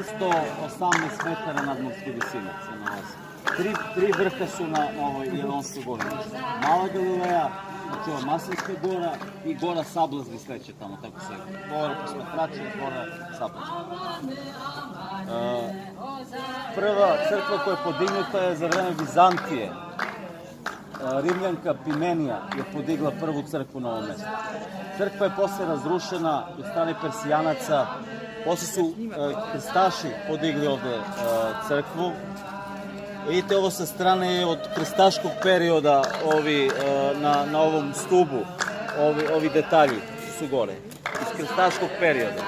Isto 18 metara nadmorske visine se nalazi. Tri vrha su na ovoj Jelonskoj gori. Mala Galileja, znači ova Maslinska gora i gora Sablazgi sleće tamo, tako se gora posmatrača, gora Sablazgi. Prva crkva koja je podignuta je za vreme Vizantije. Rimljanka Pimenija je podigla prvu crkvu na ovom mjestu. Crkva je posle razrušena od strane Persijanaca. Posle su krstaši podigli ovde crkvu. Vidite, ovo sa strane je od krstaškog perioda na ovom stubu, ovi detalji su gore, iz krstaškog perioda.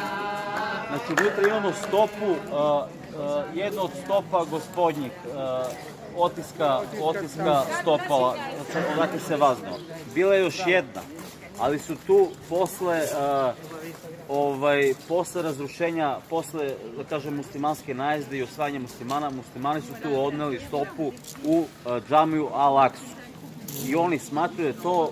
Znači, unutra imamo stopu, jedno od stopa gospodnjih, otiska stopala, odakle se vazno. Bila je još jedna, ali su tu posle razrušenja, posle, da kažem, muslimanske najezde i osvajanja muslimani su tu odneli stopu u džamiju Al-Aksu. I oni smatruju da to,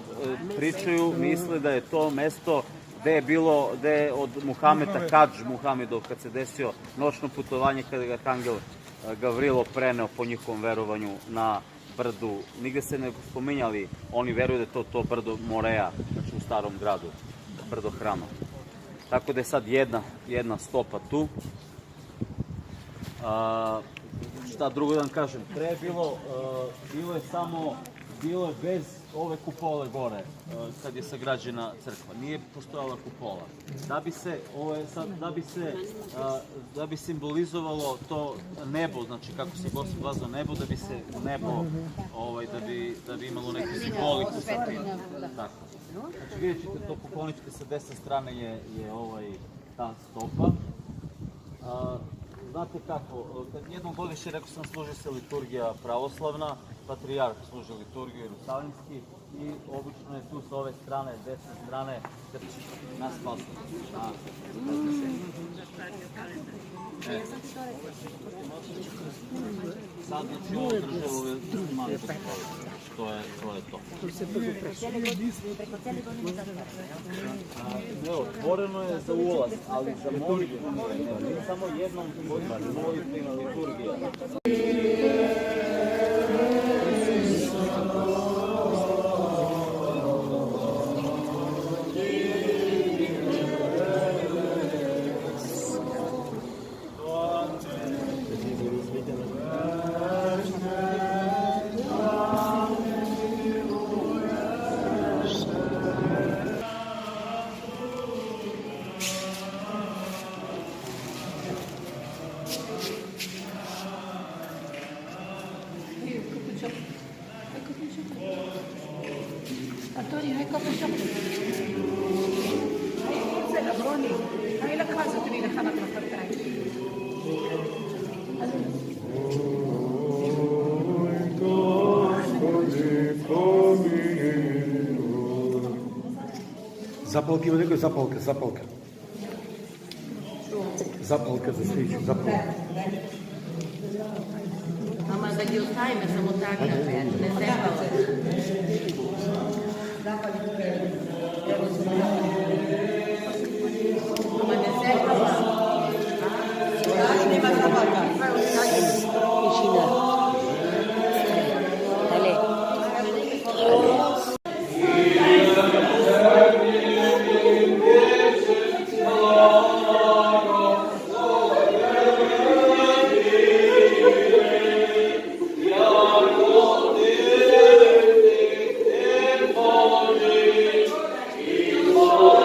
pričaju, misle da je to mesto gde je od Muhameta, Hadž Muhamedov, kad se desio noćno putovanje, kada ga Arhangel Gavrilo preneo po njihovom verovanju na brdu, nigde se ne spominjali, oni veruju da je to brdo Moreja, znači u starom gradu, brdo Hrama. Tako da je sad jedna stopa tu. Šta drugo da vam kažem, pre je bilo je bez ove kupole gore, kad je sagrađena crkva. Nije postojala kupola. Da bi simbolizovalo to nebo, znači kako se Gospod vazao nebo, da bi se nebo, da bi imalo neku simboliku. Tako. Znači vidjet ćete to pokloničke sa desne strane je ta stopa. Znate kako, jednom godišnje, rekao sam, služi se liturgija pravoslavna, patrijarh služi liturgiju jerusalimski i obično je tu sa ove strane, desne strane, na spasu. Sad, znači, ovo državu je malo to je to. Otvoreno je za ulaz, ali za molitvu nije samo jednom molitvena liturgija. Antonio, hai capito? Sei la buoni. Hai la casa che viene a Запалки, ima neko je zapalka. Zapalka za sviću, zapalka. Mama, da ti ostavime samo tako, ne trebalo. Mama, ne trebalo. Nema zapalka. Tišina. Dale. Oh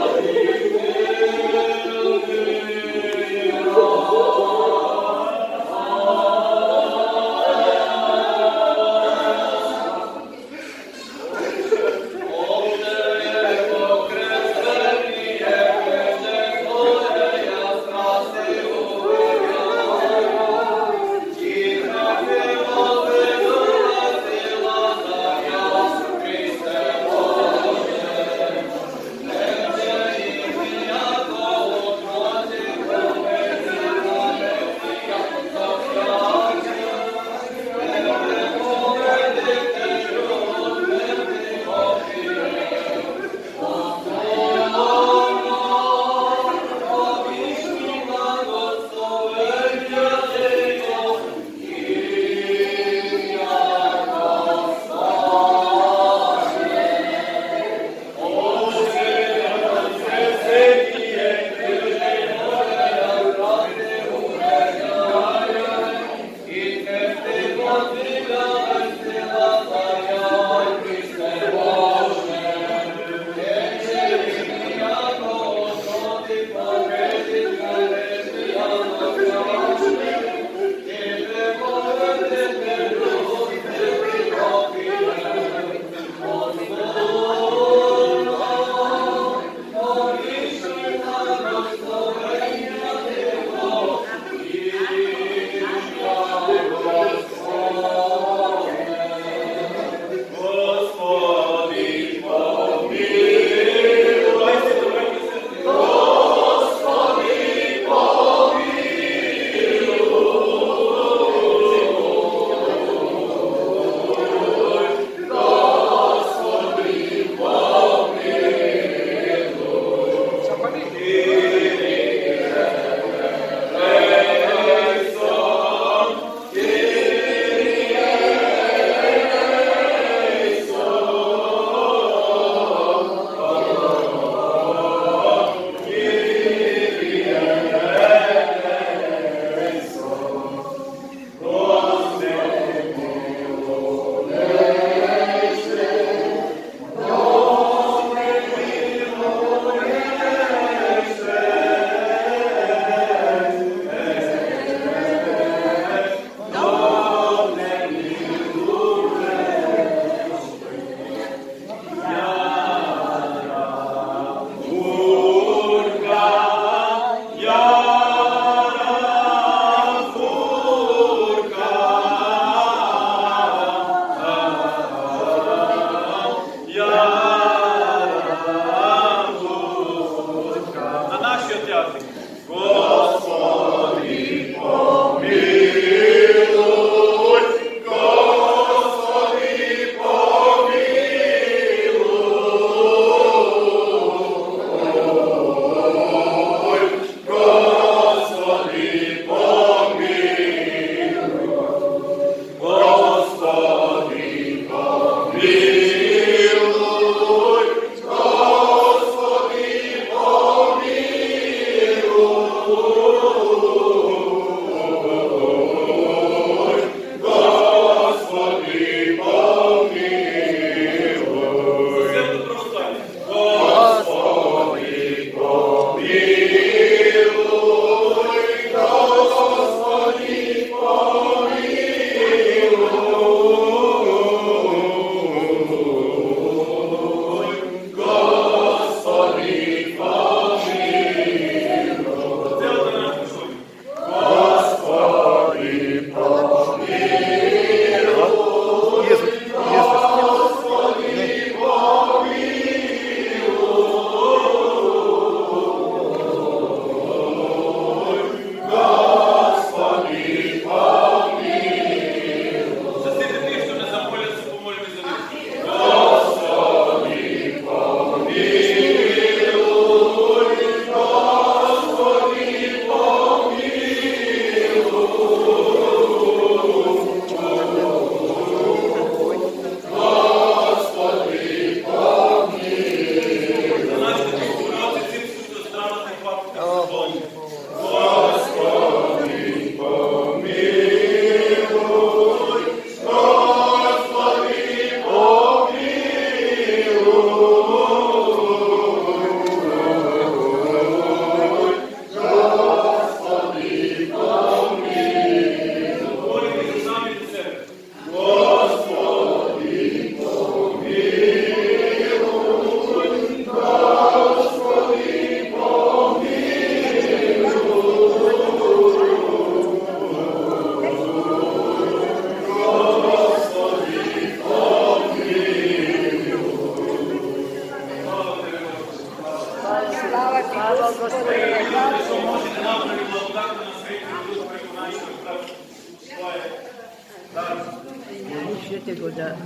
Možete go da...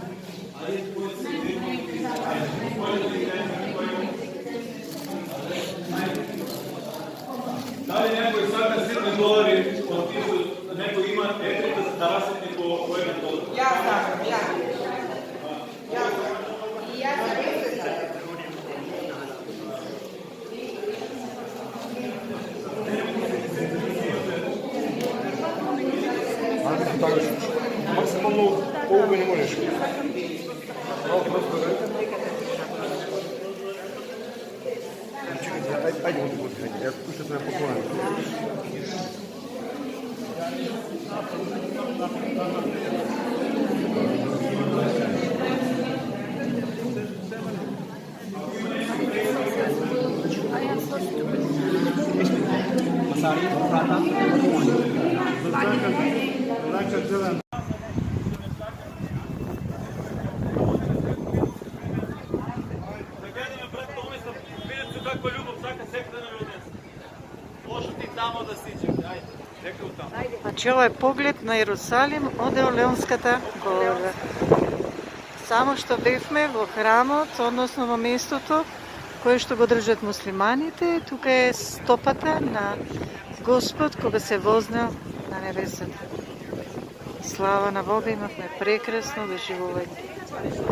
Da li neko je sad na silne dolari otišao, neko ima eto da rasvetni po jedan dolar? Ja sam, ja. I ja sam Ali mislim tako, maksimalno ovoga ne možeš. Malo prosto gledajte. Čekajte, ajde ovdje, ja puštam se na poklonam. Da gledam brate, umjesto vidjet ću kakva ljubav svaka sekta na ljudi. Možeš ti tamo da siđeš, ajde, neka u tamo. Znači ovo je pogled na Jerusalim od Leonskата гора. Само што бевме во храмот, односно во местото кое што го држат муслиманите, тука е стопата на Господ кога се вознел на небесата. Слава на Бога, имавме прекрасно доживување.